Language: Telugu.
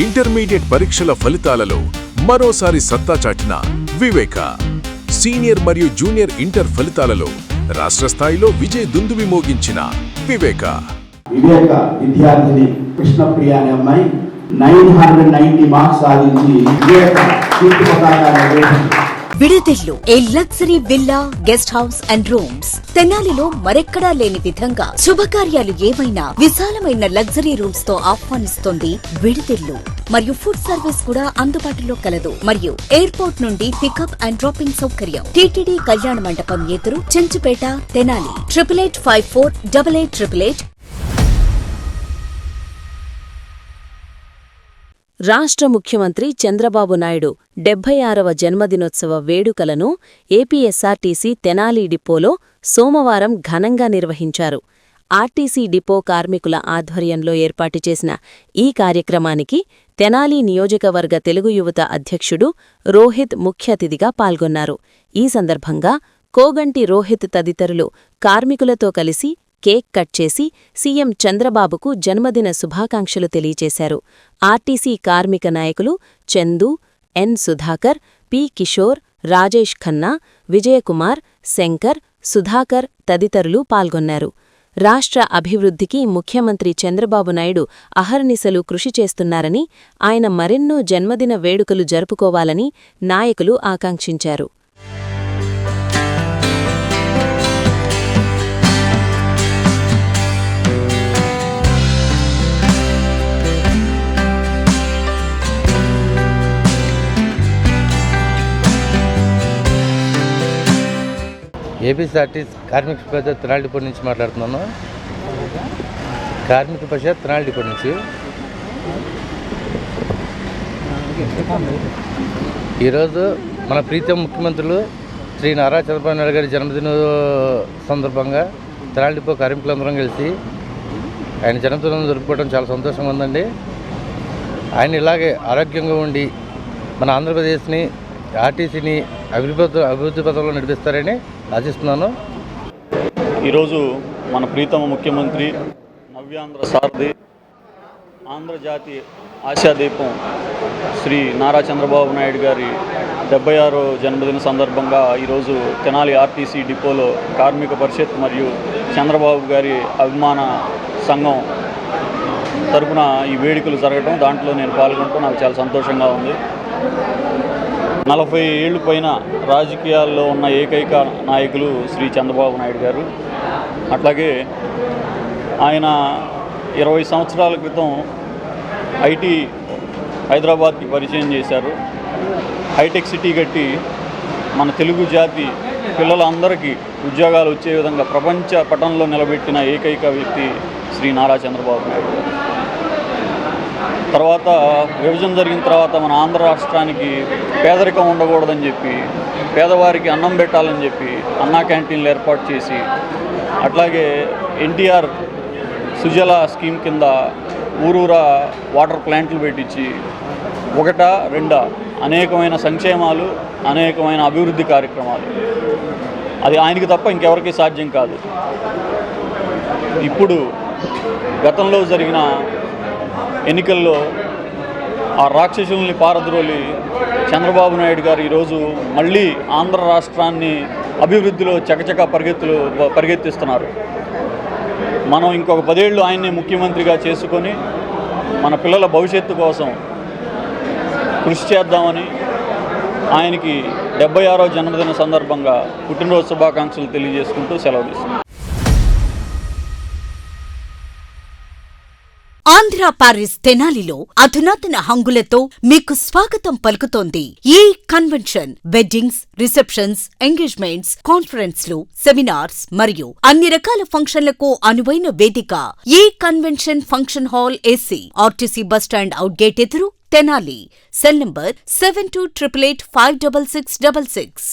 ఇంటర్మీడియట్ పరీక్షల ఫలితాలలో మరోసారి సత్తా చాటిన వివేక. సీనియర్ మరియు జూనియర్ ఇంటర్ ఫలితాలలో రాష్ట్ర స్థాయిలో విజయ దుందుబి మోగించిన వివేక విద్యార్థిని కృష్ణప్రియ అనే అమ్మాయి 990 మార్క్స్ సాధించి వివేక కీర్తి పతాకాన్ని విడుదెల్లు a luxury villa, guest house and rooms. తెనాలిలో మరెక్కడా లేని విధంగా శుభకార్యాలు ఏమైనా విశాలమైన లగ్జరీ రూమ్స్ తో ఆహ్వానిస్తోంది విడుదెల్లు. మరియు ఫుడ్ సర్వీస్ కూడా అందుబాటులో కలదు. మరియు ఎయిర్పోర్ట్ నుండి పికప్ అండ్ డ్రాపింగ్ సౌకర్యం. టీటీడీ కళ్యాణ మండపం ఎదురు, చెంచుపేట, తెనాలి. 8854888888. రాష్ట్ర ముఖ్యమంత్రి చంద్రబాబు నాయుడు 76వ జన్మదినోత్సవ వేడుకలను ఏపీఎస్ఆర్టీసీ తెనాలి డిపోలో సోమవారం ఘనంగా నిర్వహించారు. ఆర్టీసీ డిపో కార్మికుల ఆధ్వర్యంలో ఏర్పాటు చేసిన ఈ కార్యక్రమానికి తెనాలి నియోజకవర్గ తెలుగు యువత అధ్యక్షుడు రోహిత్ ముఖ్య అతిథిగా పాల్గొన్నారు. ఈ సందర్భంగా కోగంటి రోహిత్ తదితరులు కార్మికులతో కలిసి కేక్ కట్ చేసి సీఎం చంద్రబాబుకు జన్మదిన శుభాకాంక్షలు తెలియచేశారు. ఆర్టీసీ కార్మిక నాయకులు చందు, ఎన్ సుధాకర్, పి కిషోర్, రాజేష్ ఖన్నా, విజయకుమార్, శంకర్, సుధాకర్ తదితరులు పాల్గొన్నారు. రాష్ట్ర అభివృద్ధికి ముఖ్యమంత్రి చంద్రబాబు నాయుడు అహర్నిశలు కృషి చేస్తున్నారని, ఆయన మరెన్నో జన్మదిన వేడుకలు జరుపుకోవాలని నాయకులు ఆకాంక్షించారు. ఏపీఎస్ఆర్టీసీ కార్మిక పరిషత్ తెనాలి డిపో నుంచి మాట్లాడుతున్నాను. కార్మిక పరిషత్ తెనాలి డిపో నుంచి ఈరోజు మన ప్రీతం ముఖ్యమంత్రులు శ్రీ నారా చంద్రబాబు నాయుడు గారి జన్మదిన సందర్భంగా తెనాలి డిపో కార్మికులందరం కలిసి ఆయన జన్మదినం జరుపుకోవడం చాలా సంతోషంగా ఉందండి. ఆయన ఇలాగే ఆరోగ్యంగా ఉండి మన ఆంధ్రప్రదేశ్ని, ఆర్టీసీని అభివృద్ధి పథంలో నడిపిస్తారని ఆశిస్తున్నాను. ఈరోజు మన ప్రీతమ ముఖ్యమంత్రి, నవ్యాంధ్ర సారథి, ఆంధ్రజాతి ఆశాదీపం శ్రీ నారా చంద్రబాబు నాయుడు గారి 76వ జన్మదిన సందర్భంగా ఈరోజు తెనాలి ఆర్టీసీ డిపోలో కార్మిక పరిషత్ మరియు చంద్రబాబు గారి అభిమాన సంఘం తరపున ఈ వేడుకలు జరగడం, దాంట్లో నేను పాల్గొనడం నాకు చాలా సంతోషంగా ఉంది. 40 ఏళ్ళు పైన రాజకీయాల్లో ఉన్న ఏకైక నాయకులు శ్రీ చంద్రబాబు నాయుడు గారు. అట్లాగే ఆయన 20 సంవత్సరాల క్రితం ఐటీ హైదరాబాద్కి పరిచయం చేశారు. హైటెక్ సిటీ కట్టి మన తెలుగు జాతి పిల్లలందరికీ ఉద్యోగాలు వచ్చే విధంగా ప్రపంచ పటంలో నిలబెట్టిన ఏకైక వ్యక్తి శ్రీ నారా చంద్రబాబు నాయుడు. తర్వాత విభజన జరిగిన తర్వాత మన ఆంధ్ర రాష్ట్రానికి పేదరికం ఉండకూడదని చెప్పి, పేదవారికి అన్నం పెట్టాలని చెప్పి అన్నా క్యాంటీన్లు ఏర్పాటు చేసి, అట్లాగే ఎన్టీఆర్ సుజల స్కీమ్ కింద ఊరూరా వాటర్ ప్లాంట్లు పెట్టించి ఒకటా రెండా అనేకమైన సంక్షేమాలు, అనేకమైన అభివృద్ధి కార్యక్రమాలు. అది ఆయనకి తప్ప ఇంకెవరికి సాధ్యం కాదు. ఇప్పుడు గతంలో జరిగిన ఎన్నికల్లో ఆ రాక్షసుల్ని పారద్రోలి చంద్రబాబు నాయుడు గారు ఈరోజు మళ్ళీ ఆంధ్ర రాష్ట్రాన్ని అభివృద్ధిలో చకచక పరిగెత్తిస్తున్నారు. మనం ఇంకొక 10 ఏళ్ళు ఆయన్ని ముఖ్యమంత్రిగా చేసుకొని మన పిల్లల భవిష్యత్తు కోసం కృషి చేద్దామని ఆయనకి 76వ జన్మదిన సందర్భంగా పుట్టినరోజు శుభాకాంక్షలు తెలియజేసుకుంటూ సెలవు తీసుకున్నాం. ఆంధ్ర పారిస్ తెనాలిలో అధునాతన హంగులతో మీకు స్వాగతం పలుకుతోంది ఈ కన్వెన్షన్. వెడ్డింగ్స్, రిసెప్షన్స్, ఎంగేజ్మెంట్స్, కాన్ఫరెన్స్లు, సెమినార్స్ మరియు అన్ని రకాల ఫంక్షన్లకు అనువైన వేదిక ఈ convention function hall AC, RTC bus stand out gate ఎదురు, తెనాలి. Cell number 7288856666.